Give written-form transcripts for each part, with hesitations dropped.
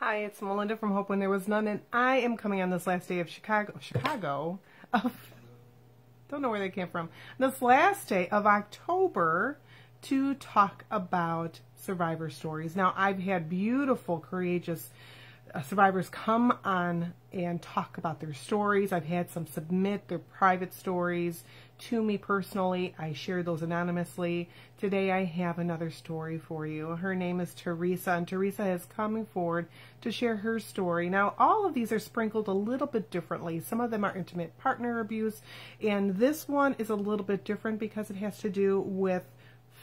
Hi, it's Melinda from Hope When There Was None, and I am coming on this last day of don't know where they came from, this last day of October to talk about survivor stories. Now, I've had beautiful, courageous survivors come on and talk about their stories. I've had some submit their private stories to me personally. I share those anonymously. Today I have another story for you. Her name is Teresa, and Teresa is coming forward to share her story. Now, all of these are sprinkled a little bit differently. Some of them are intimate partner abuse, and this one is a little bit different because it has to do with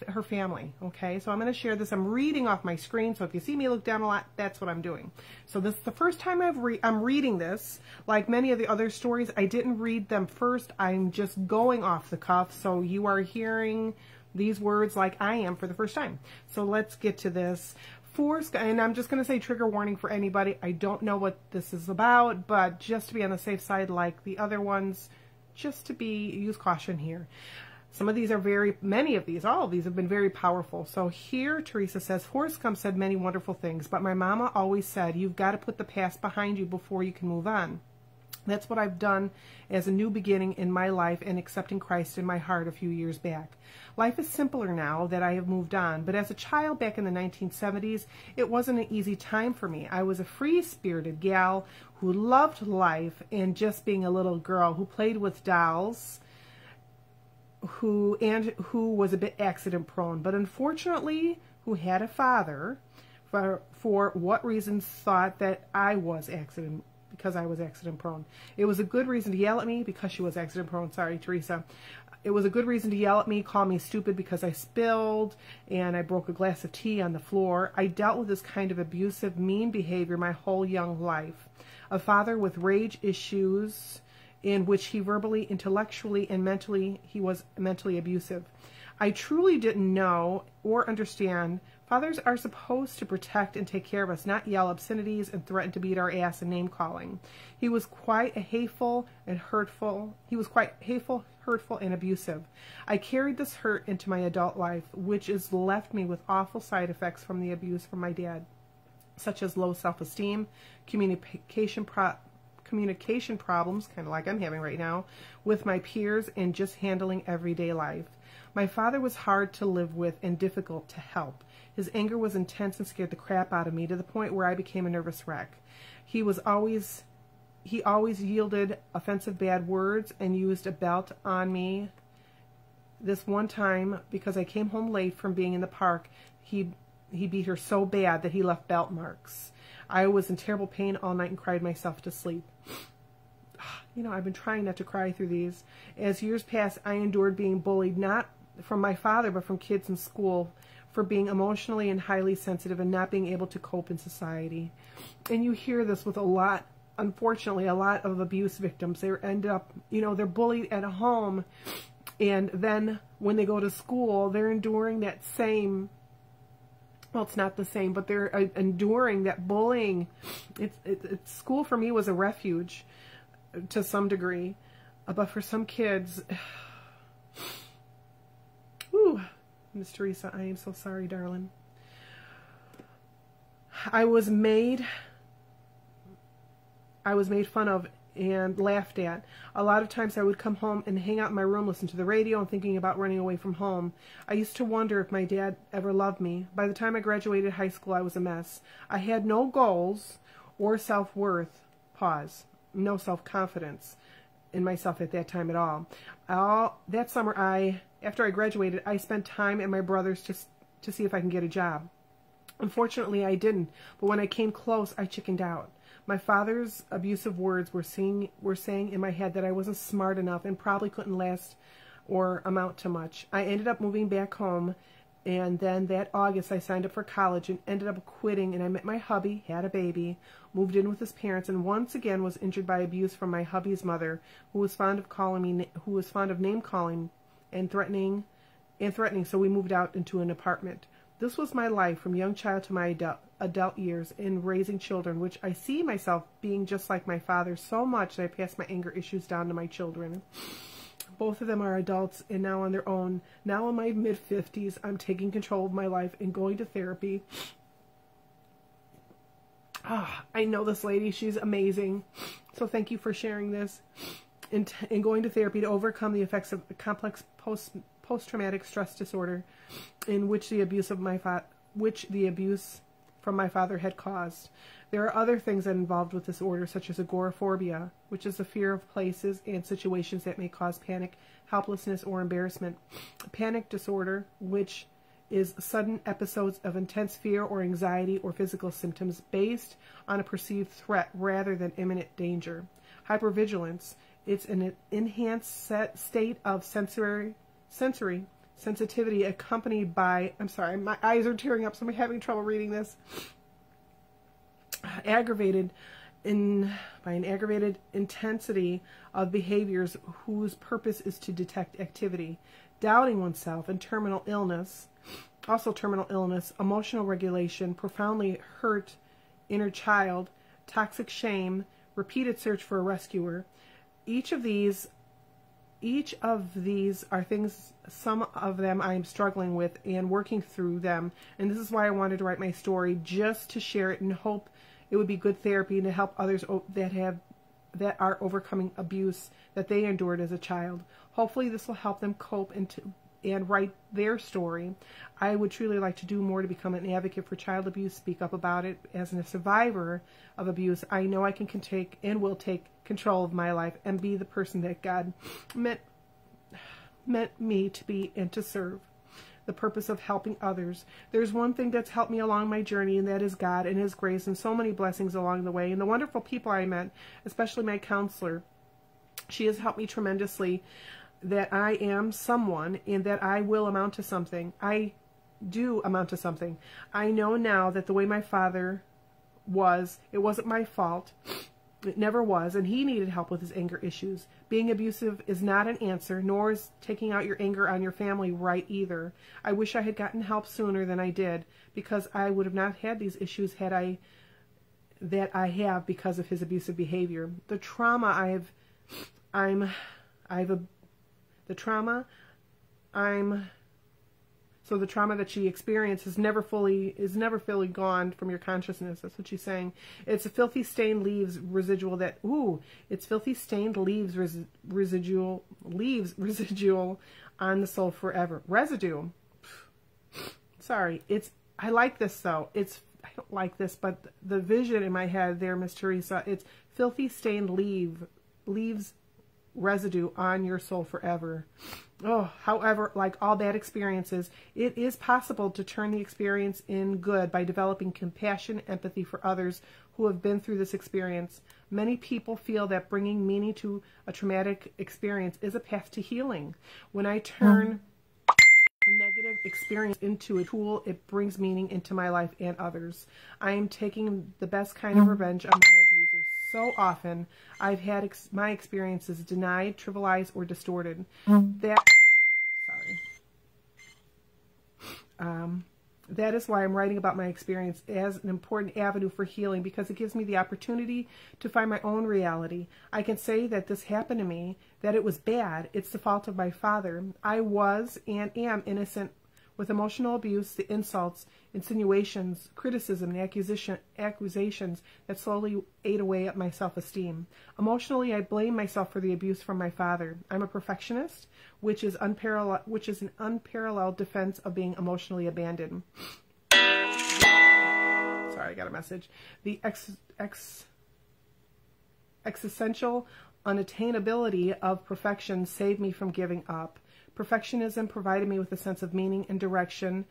her family. Okay, so I'm going to share this. I'm reading off my screen, so if you see me look down a lot, that's what I'm doing. So this is the first time I'm reading this. Like many of the other stories, I didn't read them first. I'm just going off the cuff, so you are hearing these words like I am for the first time. So let's get to this. And I'm just going to say trigger warning for anybody. I don't know what this is about, but just to be on the safe side like the other ones, just to use caution here. Some of these are all of these have been very powerful. So here, Teresa says, Forrest Gump said many wonderful things, but my mama always said, you've got to put the past behind you before you can move on. That's what I've done as a new beginning in my life and accepting Christ in my heart a few years back. Life is simpler now that I have moved on, but as a child back in the 1970s, it wasn't an easy time for me. I was a free-spirited gal who loved life and just being a little girl who played with dolls, who was a bit accident prone, but unfortunately who had a father for what reasons thought that because I was accident prone. It was a good reason to yell at me because she was accident prone. Sorry, Teresa. It was a good reason to yell at me, call me stupid because I spilled and I broke a glass of tea on the floor. I dealt with this kind of abusive, mean behavior my whole young life. A father with rage issues in which he verbally, intellectually, and he was mentally abusive. I truly didn't know or understand fathers are supposed to protect and take care of us, not yell obscenities and threaten to beat our ass and name calling. He was quite hateful, hurtful, and abusive. I carried this hurt into my adult life, which has left me with awful side effects from the abuse from my dad, such as low self-esteem, communication problems, kind of like I'm having right now, with my peers and just handling everyday life. My father was hard to live with and difficult to help. His anger was intense and scared the crap out of me to the point where I became a nervous wreck. He always yielded offensive bad words and used a belt on me. This one time, because I came home late from being in the park, he beat her so bad that he left belt marks. I was in terrible pain all night and cried myself to sleep. You know, I've been trying not to cry through these. As years passed, I endured being bullied, not from my father, but from kids in school, for being emotionally and highly sensitive and not being able to cope in society. And you hear this with unfortunately, a lot of abuse victims. They end up, they're bullied at home, and then when they go to school, they're enduring that same, well, it's not the same, but they're enduring that bullying. School for me was a refuge to some degree, but for some kids, whew, Miss Teresa, I am so sorry, darling. I was made fun of and laughed at. A lot of times I would come home and hang out in my room, listen to the radio, and thinking about running away from home. I used to wonder if my dad ever loved me. By the time I graduated high school, I was a mess. I had no goals or self-worth. Pause. No self-confidence in myself at that time at all. That summer, after I graduated, I spent time at my brother's to see if I can get a job. Unfortunately, I didn't, but when I came close, I chickened out. My father's abusive words were saying in my head that I wasn't smart enough and probably couldn't last or amount to much. I ended up moving back home, and then that August I signed up for college and ended up quitting, and I met my hubby, had a baby, moved in with his parents, and once again was injured by abuse from my hubby's mother, who was fond of name calling and threatening, so we moved out into an apartment. This was my life from young child to my adult years in raising children, which I see myself being just like my father so much that I pass my anger issues down to my children. Both of them are adults and now on their own. Now in my mid-50s, I'm taking control of my life and going to therapy. I know this lady. She's amazing. So thank you for sharing this. In going to therapy to overcome the effects of a complex post-traumatic stress disorder in which the abuse from my father had caused. There are other things that are involved with this disorder, such as agoraphobia, which is the fear of places and situations that may cause panic, helplessness, or embarrassment. Panic disorder, which is sudden episodes of intense fear or anxiety or physical symptoms based on a perceived threat rather than imminent danger. Hypervigilance, it's an enhanced state of sensory sensitivity accompanied by, I'm sorry, my eyes are tearing up, so I'm having trouble reading this. By an aggravated intensity of behaviors whose purpose is to detect activity. Doubting oneself and terminal illness, emotional regulation, profoundly hurt inner child, toxic shame, repeated search for a rescuer. Each of these are things, some of them I am struggling with and working through them. And this is why I wanted to write my story, just to share it and hope it would be good therapy and to help others that are overcoming abuse that they endured as a child. Hopefully this will help them cope and write their story. I would truly like to do more to become an advocate for child abuse, speak up about it. As a survivor of abuse, I know I can take and will take control of my life and be the person that God meant me to be and to serve. The purpose of helping others. There's one thing that's helped me along my journey, and that is God and His grace and so many blessings along the way. And the wonderful people I met, especially my counselor, she has helped me tremendously, that I am someone and that I will amount to something. I do amount to something. I know now that the way my father was, it wasn't my fault. It never was, and he needed help with his anger issues. Being abusive is not an answer, nor is taking out your anger on your family right either. I wish I had gotten help sooner than I did, because I would have not had these issues that I have because of his abusive behavior. The trauma So the trauma that she experienced is never fully gone from your consciousness. That's what she's saying. It's a filthy stained leaves residual it's filthy stained leaves residual on the soul forever. Residue. Sorry. I like this though. I don't like this, but the vision in my head there, Miss Teresa, it's filthy stained leaves residue on your soul forever. However, like all bad experiences, it is possible to turn the experience in good by developing compassion, empathy for others who have been through this experience. Many people feel that bringing meaning to a traumatic experience is a path to healing. When I turn a negative experience into a tool, it brings meaning into my life and others. I am taking the best kind of revenge on my abusers. So often, I've had my experiences denied, trivialized, or distorted. That is why I'm writing about my experience as an important avenue for healing, because it gives me the opportunity to find my own reality. I can say that this happened to me, that it was bad. It's the fault of my father. I was and am innocent. With emotional abuse, the insults, insinuations, criticism, and accusations that slowly ate away at my self-esteem. Emotionally, I blame myself for the abuse from my father. I'm a perfectionist, which is an unparalleled defense of being emotionally abandoned. Sorry, I got a message. The existential unattainability of perfection saved me from giving up. Perfectionism provided me with a sense of meaning and direction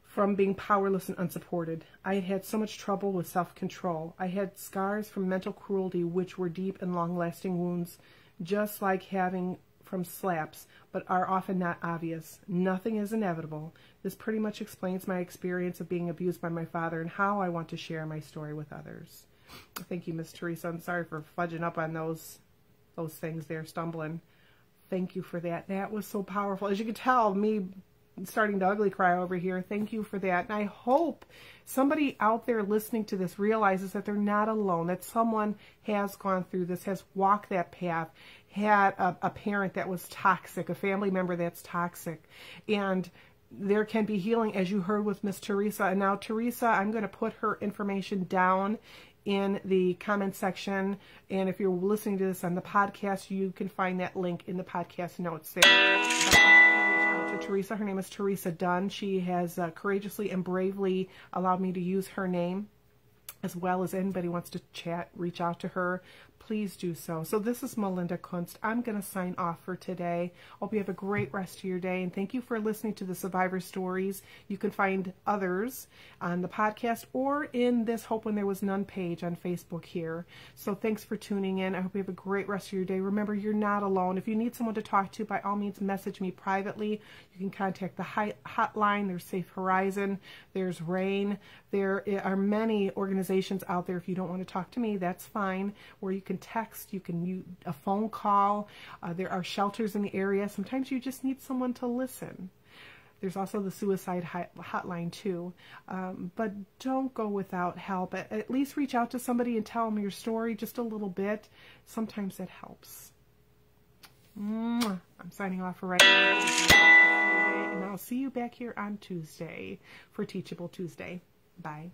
from being powerless and unsupported. I had had so much trouble with self-control. I had scars from mental cruelty, which were deep and long-lasting wounds, just like having from slaps, but are often not obvious. Nothing is inevitable. This pretty much explains my experience of being abused by my father and how I want to share my story with others. Thank you, Miss Teresa. I'm sorry for fudging up on those things there, stumbling. Thank you for that. That was so powerful. As you can tell, me starting to ugly cry over here. Thank you for that. And I hope somebody out there listening to this realizes that they're not alone, that someone has gone through this, has walked that path, had a parent that was toxic, a family member that's toxic. And there can be healing, as you heard with Miss Teresa. And now, Teresa, I'm going to put her information down in the comment section. And if you're listening to this on the podcast, you can find that link in the podcast notes there. To Teresa, her name is Teresa Dunn. She has courageously and bravely allowed me to use her name, as well as anybody wants to chat, reach out to her, please do so. So this is Melinda Kunst. I'm going to sign off for today. Hope you have a great rest of your day, and thank you for listening to the Survivor Stories. You can find others on the podcast or in this Hope When There Was None page on Facebook here. So thanks for tuning in. I hope you have a great rest of your day. Remember, you're not alone. If you need someone to talk to, by all means, message me privately. You can contact the hotline. There's Safe Horizon. There's RAIN. There are many organizations out there. If you don't want to talk to me, that's fine, where you can text, you can use a phone call. There are shelters in the area. Sometimes you just need someone to listen. There's also the suicide hotline too. But don't go without help. At least reach out to somebody and tell them your story just a little bit. Sometimes it helps. I'm signing off for right now. And I'll see you back here on Tuesday for Teachable Tuesday. Bye.